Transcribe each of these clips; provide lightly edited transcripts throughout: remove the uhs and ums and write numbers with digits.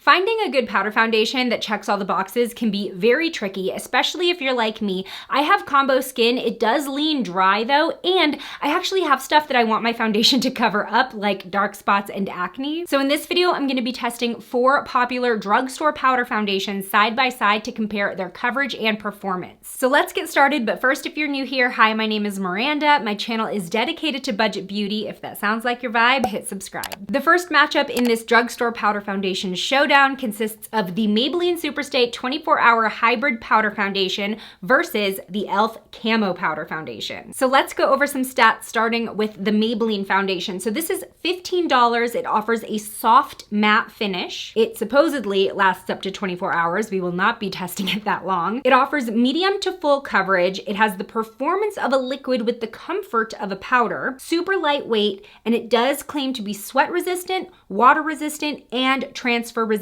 Finding a good powder foundation that checks all the boxes can be very tricky, especially if you're like me. I have combo skin. It does lean dry though, and I actually have stuff that I want my foundation to cover up, like dark spots and acne. So in this video, I'm gonna be testing 4 popular drugstore powder foundations side by side to compare their coverage and performance. So let's get started, but first, if you're new here, hi, my name is Miranda. My channel is dedicated to budget beauty. If that sounds like your vibe, hit subscribe. The first matchup in this drugstore powder foundation showdown consists of the Maybelline SuperStay 24-Hour Hybrid Powder Foundation versus the e.l.f. Camo Powder Foundation. So let's go over some stats, starting with the Maybelline foundation. So this is $15. It offers a soft matte finish. It supposedly lasts up to 24 hours. We will not be testing it that long. It offers medium to full coverage. It has the performance of a liquid with the comfort of a powder, super lightweight, and it does claim to be sweat resistant, water resistant, and transfer resistant.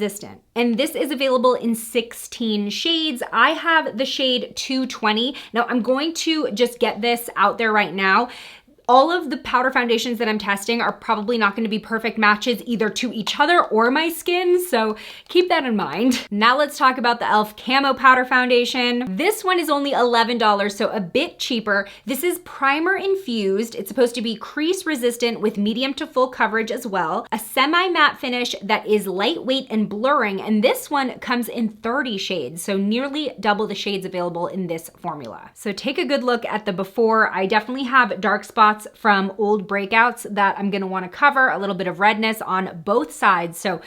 And this is available in 16 shades. I have the shade 220. Now I'm going to just get this out there right now. All of the powder foundations that I'm testing are probably not going to be perfect matches either to each other or my skin, so keep that in mind. Now let's talk about the e.l.f. Camo Powder Foundation. This one is only $11, so a bit cheaper. This is primer infused. It's supposed to be crease resistant with medium to full coverage as well. A semi-matte finish that is lightweight and blurring, and this one comes in 30 shades, so nearly double the shades available in this formula. So take a good look at the before. I definitely have dark spots from old breakouts that I'm gonna wanna cover, a little bit of redness on both sides. So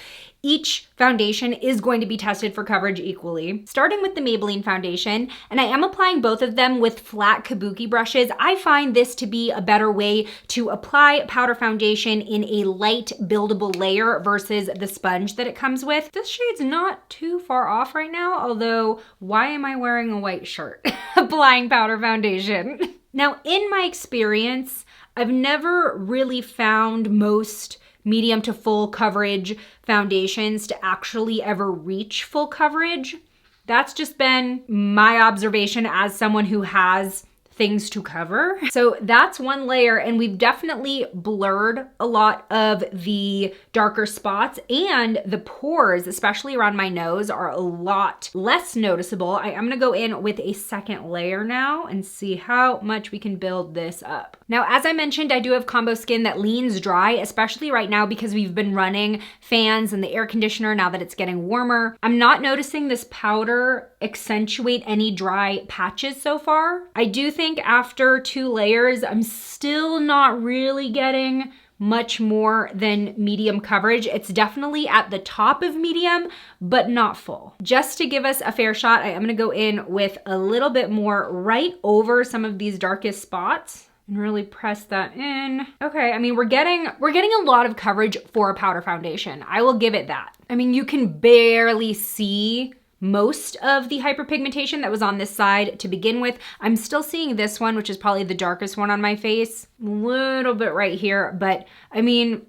each foundation is going to be tested for coverage equally. Starting with the Maybelline foundation, and I am applying both of them with flat kabuki brushes. I find this to be a better way to apply powder foundation in a light buildable layer versus the sponge that it comes with. This shade's not too far off right now, although why am I wearing a white shirt applying powder foundation? Now, in my experience, I've never really found most medium to full coverage foundations to actually ever reach full coverage. That's just been my observation as someone who has things to cover. So that's one layer, and we've definitely blurred a lot of the darker spots, and the pores, especially around my nose, are a lot less noticeable. I am gonna go in with a second layer now and see how much we can build this up. Now, as I mentioned, I do have combo skin that leans dry, especially right now because we've been running fans and the air conditioner now that it's getting warmer. I'm not noticing this powder accentuate any dry patches so far. I do think after 2 layers, I'm still not really getting much more than medium coverage. It's definitely at the top of medium, but not full. Just to give us a fair shot, I am gonna go in with a little bit more right over some of these darkest spots and really press that in. Okay, I mean, we're getting a lot of coverage for a powder foundation. I will give it that. I mean, you can barely see most of the hyperpigmentation that was on this side to begin with. I'm still seeing this one, which is probably the darkest one on my face. A little bit right here, but I mean,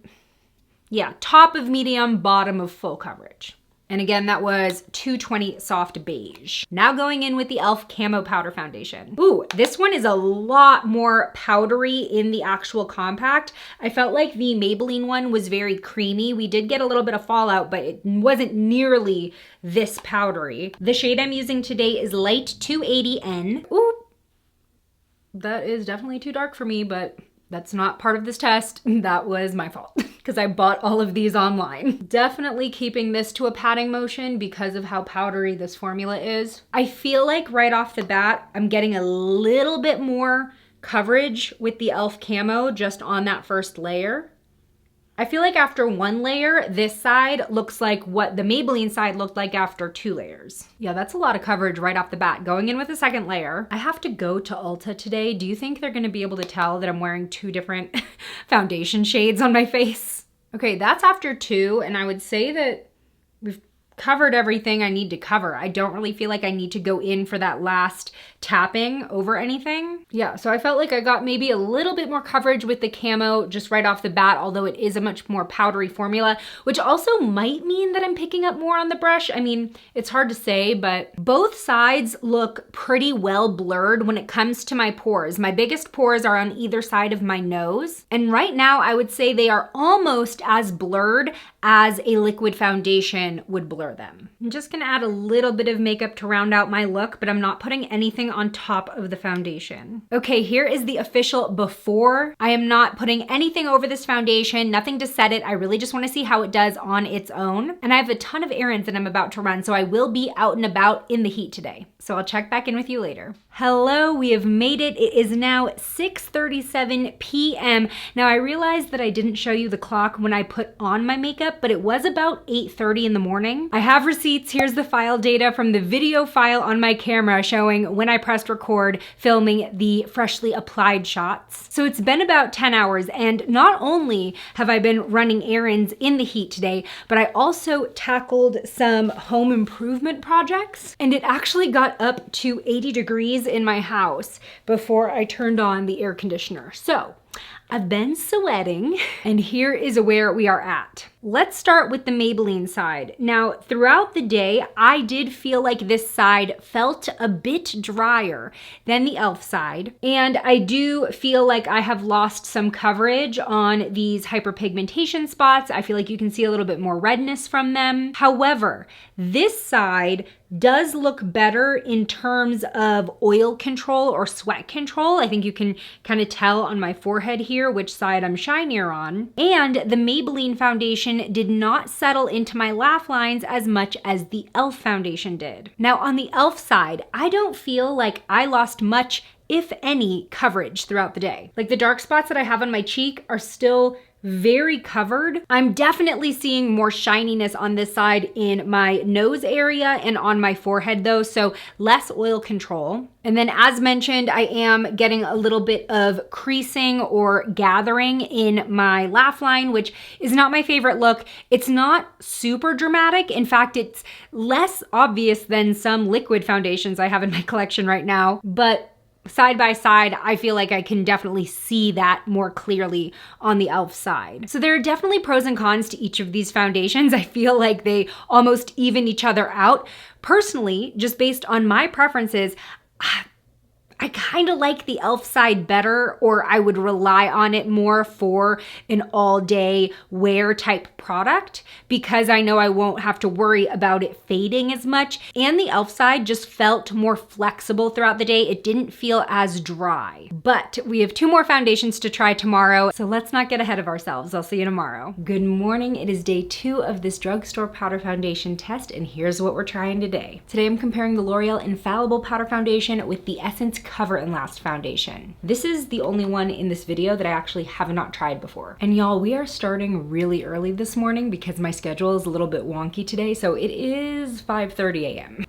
yeah, top of medium, bottom of full coverage. And again, that was 220 soft beige. Now going in with the e.l.f. Camo Powder Foundation. Ooh, this one is a lot more powdery in the actual compact. I felt like the Maybelline one was very creamy. We did get a little bit of fallout, but it wasn't nearly this powdery. The shade I'm using today is Light 280N. Ooh, that is definitely too dark for me, but that's not part of this test. That was my fault because I bought all of these online. Definitely keeping this to a patting motion because of how powdery this formula is. I feel like right off the bat, I'm getting a little bit more coverage with the e.l.f. Camo just on that first layer. I feel like after 1 layer, this side looks like what the Maybelline side looked like after 2 layers. Yeah, that's a lot of coverage right off the bat. Going in with a second layer. I have to go to Ulta today. Do you think they're gonna be able to tell that I'm wearing 2 different foundation shades on my face? Okay, that's after 2, and I would say that we've covered everything I need to cover. I don't really feel like I need to go in for that last tapping over anything. Yeah, so I felt like I got maybe a little bit more coverage with the camo just right off the bat, although it is a much more powdery formula, which also might mean that I'm picking up more on the brush. I mean, it's hard to say, but both sides look pretty well blurred when it comes to my pores. My biggest pores are on either side of my nose. And right now I would say they are almost as blurred as a liquid foundation would blur them. I'm just gonna add a little bit of makeup to round out my look, but I'm not putting anything on top of the foundation. Okay, here is the official before. I am not putting anything over this foundation, nothing to set it. I really just wanna see how it does on its own. And I have a ton of errands that I'm about to run, so I will be out and about in the heat today. So I'll check back in with you later. Hello, we have made it. It is now 6:37 p.m. Now I realized that I didn't show you the clock when I put on my makeup, but it was about 8:30 in the morning. I have receipts. Here's the file data from the video file on my camera showing when I pressed record filming the freshly applied shots. So it's been about 10 hours, and not only have I been running errands in the heat today, but I also tackled some home improvement projects, and it actually got up to 80 degrees in my house before I turned on the air conditioner. So I've been sweating, and here is where we are at. Let's start with the Maybelline side. Now, throughout the day, I did feel like this side felt a bit drier than the e.l.f. side, and I do feel like I have lost some coverage on these hyperpigmentation spots. I feel like you can see a little bit more redness from them. However, this side does look better in terms of oil control or sweat control. I think you can kind of tell on my forehead here which side I'm shinier on. And the Maybelline foundation did not settle into my laugh lines as much as the e.l.f. foundation did. Now on the e.l.f. side, I don't feel like I lost much, if any, coverage throughout the day. Like the dark spots that I have on my cheek are still very covered. I'm definitely seeing more shininess on this side in my nose area and on my forehead though, so less oil control. And then as mentioned, I am getting a little bit of creasing or gathering in my laugh line, which is not my favorite look. It's not super dramatic. In fact, it's less obvious than some liquid foundations I have in my collection right now, but side by side, I feel like I can definitely see that more clearly on the e.l.f. side. So there are definitely pros and cons to each of these foundations. I feel like they almost even each other out. Personally, just based on my preferences, I kind of like the e.l.f. side better, or I would rely on it more for an all-day wear type product because I know I won't have to worry about it fading as much. And the e.l.f. side just felt more flexible throughout the day. It didn't feel as dry. But we have 2 more foundations to try tomorrow, so let's not get ahead of ourselves. I'll see you tomorrow. Good morning. It is day 2 of this Drugstore powder foundation test, and here's what we're trying today. Today I'm comparing the L'Oreal Infallible Powder Foundation with the Essence Cover and Last foundation. This is the only one in this video that I actually have not tried before. And y'all, we are starting really early this morning because my schedule is a little bit wonky today, so it is 5:30 a.m.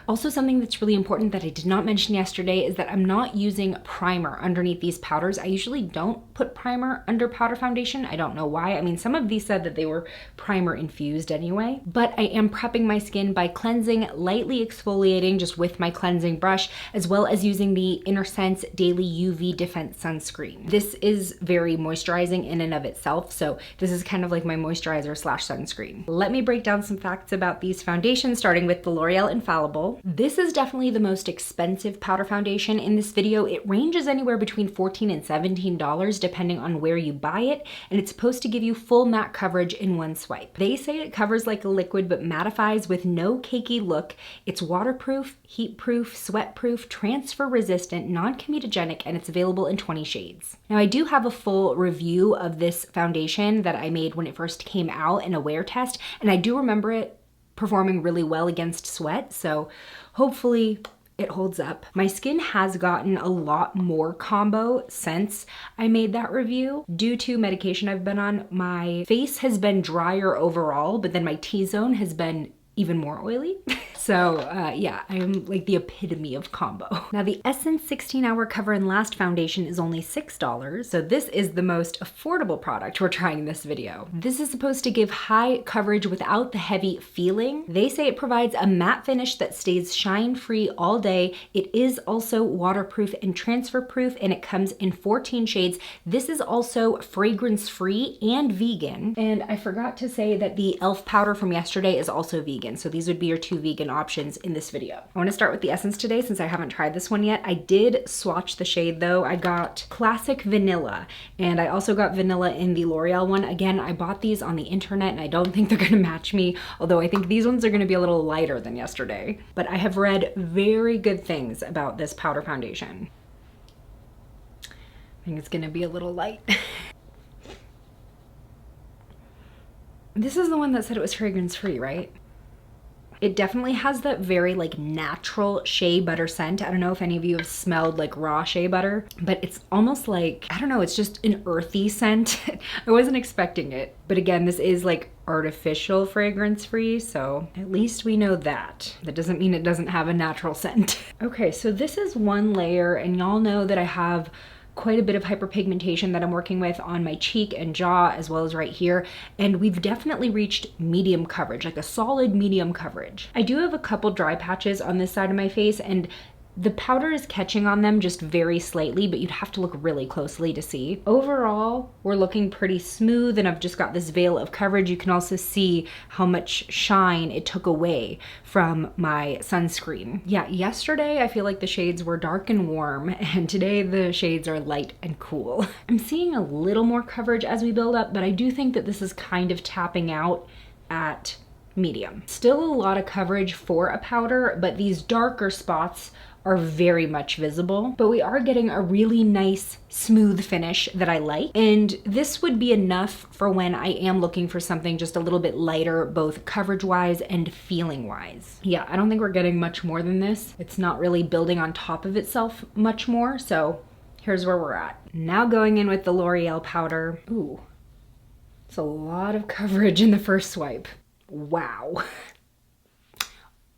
Also, something that's really important that I did not mention yesterday is that I'm not using primer underneath these powders. I usually don't put primer under powder foundation. I don't know why. I mean, some of these said that they were primer infused anyway, but I am prepping my skin by cleansing, lightly exfoliating just with my cleansing brush, as well as using the InnerSense Daily UV Defense Sunscreen. This is very moisturizing in and of itself, so this is kind of like my moisturizer slash sunscreen. Let me break down some facts about these foundations, starting with the L'Oreal Infallible. This is definitely the most expensive powder foundation in this video. It ranges anywhere between $14 and $17 depending on where you buy it, and it's supposed to give you full matte coverage in one swipe. They say it covers like a liquid but mattifies with no cakey look. It's waterproof, heat-proof, sweat-proof, transfer-resistant, non-comedogenic, and it's available in 20 shades. Now I do have a full review of this foundation that I made when it first came out in a wear test, and I do remember it performing really well against sweat, so hopefully it holds up. My skin has gotten a lot more combo since I made that review. Due to medication I've been on, my face has been drier overall, but then my T-zone has been even more oily. So yeah, I am like the epitome of combo. Now the Essence 16-Hour Cover and Last foundation is only $6, so this is the most affordable product we're trying in this video. This is supposed to give high coverage without the heavy feeling. They say it provides a matte finish that stays shine-free all day. It is also waterproof and transfer-proof, and it comes in 14 shades. This is also fragrance-free and vegan. And I forgot to say that the e.l.f. powder from yesterday is also vegan, so these would be your 2 vegan foundation options in this video. I wanna start with the essence today since I haven't tried this one yet. I did swatch the shade though. I got Classic Vanilla, and I also got Vanilla in the L'Oreal one. Again, I bought these on the internet and I don't think they're gonna match me, although I think these ones are gonna be a little lighter than yesterday. But I have read very good things about this powder foundation. I think it's gonna be a little light. This is the one that said it was fragrance free, right? It definitely has that very like natural shea butter scent. I don't know if any of you have smelled like raw shea butter, but it's almost like, I don't know, it's just an earthy scent. I wasn't expecting it. But again, this is like artificial fragrance free, so at least we know that. That doesn't mean it doesn't have a natural scent. Okay, so this is one layer, and y'all know that I have quite a bit of hyperpigmentation that I'm working with on my cheek and jaw as well as right here, and we've definitely reached medium coverage, like a solid medium coverage. I do have a couple dry patches on this side of my face, and the powder is catching on them just very slightly, but you'd have to look really closely to see. Overall, we're looking pretty smooth, and I've just got this veil of coverage. You can also see how much shine it took away from my sunscreen. Yeah, yesterday I feel like the shades were dark and warm, and today the shades are light and cool. I'm seeing a little more coverage as we build up, but I do think that this is kind of tapping out at medium. Still a lot of coverage for a powder, but these darker spots are very much visible, but we are getting a really nice smooth finish that I like. And this would be enough for when I am looking for something just a little bit lighter, both coverage wise and feeling wise. Yeah, I don't think we're getting much more than this. It's not really building on top of itself much more. So here's where we're at. Now going in with the L'Oreal powder. Ooh, it's a lot of coverage in the first swipe. Wow.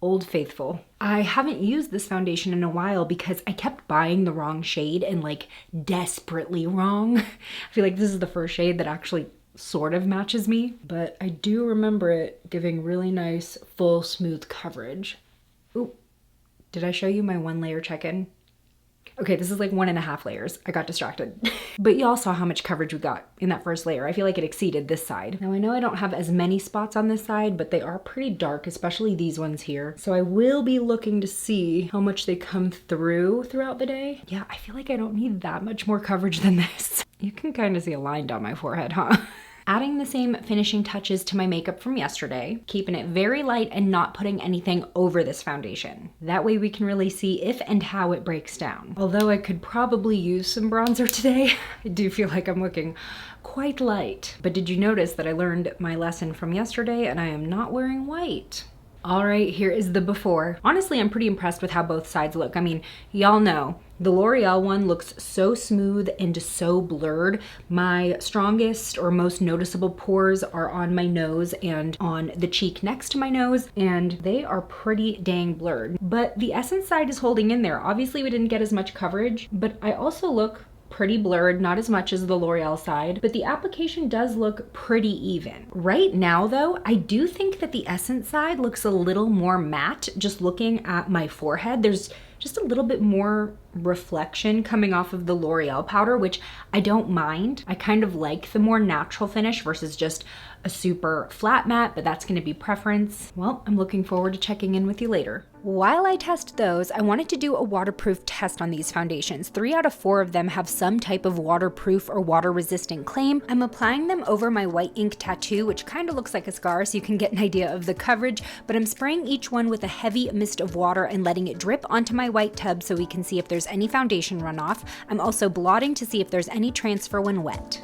Old Faithful. I haven't used this foundation in a while because I kept buying the wrong shade, and like desperately wrong. I feel like this is the first shade that actually sort of matches me, but I do remember it giving really nice, full, smooth coverage. Ooh, did I show you my 1-layer check-in? Okay, this is like 1.5 layers. I got distracted. But y'all saw how much coverage we got in that first layer. I feel like it exceeded this side. Now I know I don't have as many spots on this side, but they are pretty dark, especially these ones here. So I will be looking to see how much they come through throughout the day. Yeah, I feel like I don't need that much more coverage than this. You can kind of see a line down my forehead, huh? Adding the same finishing touches to my makeup from yesterday, keeping it very light and not putting anything over this foundation. That way we can really see if and how it breaks down. Although I could probably use some bronzer today, I do feel like I'm looking quite light. But did you notice that I learned my lesson from yesterday and I am not wearing white? All right, here is the before. Honestly, I'm pretty impressed with how both sides look. I mean, y'all know, the L'Oreal one looks so smooth and so blurred. My strongest or most noticeable pores are on my nose and on the cheek next to my nose, and they are pretty dang blurred. But the Essence side is holding in there. Obviously, we didn't get as much coverage, but I also look pretty blurred, not as much as the L'Oreal side, but the application does look pretty even. Right now though, I do think that the Essence side looks a little more matte. Just looking at my forehead, there's just a little bit more reflection coming off of the L'Oreal powder, which I don't mind. I kind of like the more natural finish versus just a super flat matte, but that's gonna be preference. Well, I'm looking forward to checking in with you later. While I test those, I wanted to do a waterproof test on these foundations. 3 out of 4 of them have some type of waterproof or water resistant claim. I'm applying them over my white ink tattoo, which kind of looks like a scar, so you can get an idea of the coverage, but I'm spraying each one with a heavy mist of water and letting it drip onto my white tub so we can see if there's any foundation runoff. I'm also blotting to see if there's any transfer when wet.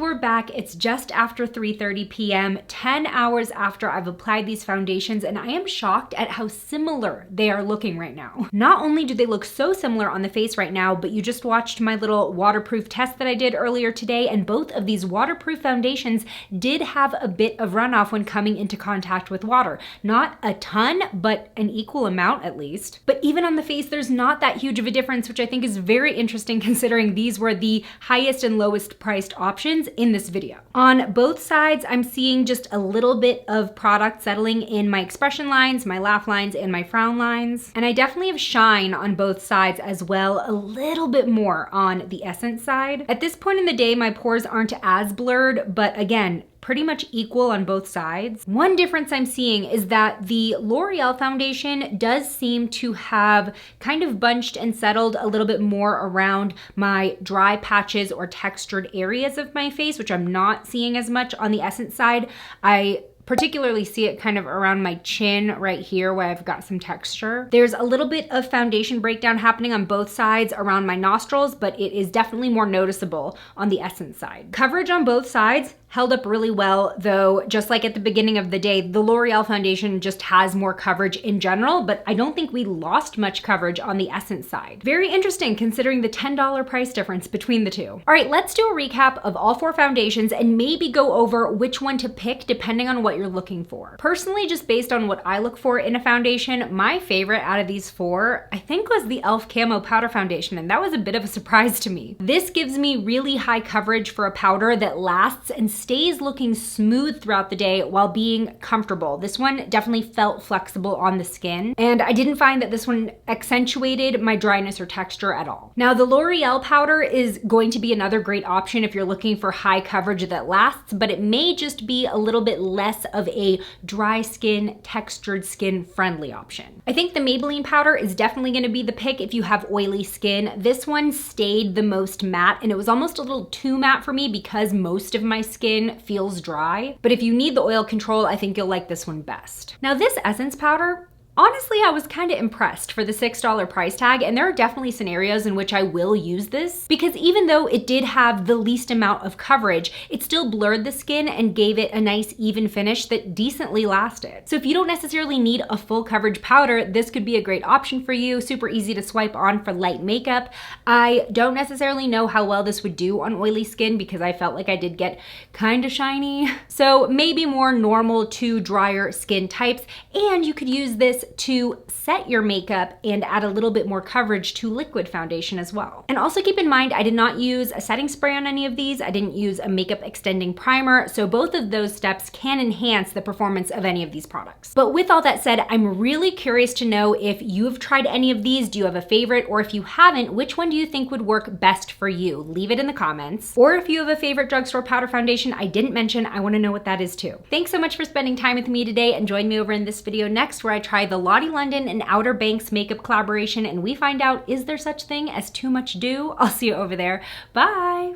And we're back. It's just after 3:30 p.m., 10 hours after I've applied these foundations, and I am shocked at how similar they are looking right now. Not only do they look so similar on the face right now, but you just watched my little waterproof test that I did earlier today, and both of these waterproof foundations did have a bit of runoff when coming into contact with water. Not a ton, but an equal amount at least. But even on the face, there's not that huge of a difference, which I think is very interesting considering these were the highest and lowest priced options in this video. On both sides, I'm seeing just a little bit of product settling in my expression lines, my laugh lines, and my frown lines. And I definitely have shine on both sides as well, a little bit more on the Essence side. At this point in the day, my pores aren't as blurred, but again, pretty much equal on both sides. One difference I'm seeing is that the L'Oreal foundation does seem to have kind of bunched and settled a little bit more around my dry patches or textured areas of my face, which I'm not seeing as much on the Essence side. I particularly see it kind of around my chin right here where I've got some texture. There's a little bit of foundation breakdown happening on both sides around my nostrils, but it is definitely more noticeable on the Essence side. Coverage on both sides held up really well, though just like at the beginning of the day, the L'Oreal foundation just has more coverage in general, but I don't think we lost much coverage on the Essence side. Very interesting considering the $10 price difference between the two. All right, let's do a recap of all 4 foundations and maybe go over which one to pick depending on what you're looking for. Personally, just based on what I look for in a foundation, my favorite out of these 4, I think was the e.l.f. Camo Powder Foundation, and that was a bit of a surprise to me. This gives me really high coverage for a powder that lasts and stays looking smooth throughout the day while being comfortable. This one definitely felt flexible on the skin, and I didn't find that this one accentuated my dryness or texture at all. Now, the L'Oreal powder is going to be another great option if you're looking for high coverage that lasts, but it may just be a little bit less of a dry skin, textured skin friendly option. I think the Maybelline powder is definitely going to be the pick if you have oily skin. This one stayed the most matte, and it was almost a little too matte for me because most of my skin feels dry. But if you need the oil control, I think you'll like this one best. Now, this Essence powder, honestly, I was kind of impressed for the $6 price tag, and there are definitely scenarios in which I will use this because even though it did have the least amount of coverage, it still blurred the skin and gave it a nice even finish that decently lasted. So if you don't necessarily need a full coverage powder, this could be a great option for you. Super easy to swipe on for light makeup. I don't necessarily know how well this would do on oily skin because I felt like I did get kind of shiny. So maybe more normal to drier skin types, and you could use this to set your makeup and add a little bit more coverage to liquid foundation as well. And also keep in mind, I did not use a setting spray on any of these. I didn't use a makeup extending primer, so both of those steps can enhance the performance of any of these products. But with all that said, I'm really curious to know if you have tried any of these. Do you have a favorite? Or if you haven't, which one do you think would work best for you? Leave it in the comments. Or if you have a favorite drugstore powder foundation I didn't mention, I want to know what that is too. Thanks so much for spending time with me today, and join me over in this video next where I try the Lottie London and Outer Banks makeup collaboration, and we find out, is there such thing as too much dew? I'll see you over there. Bye.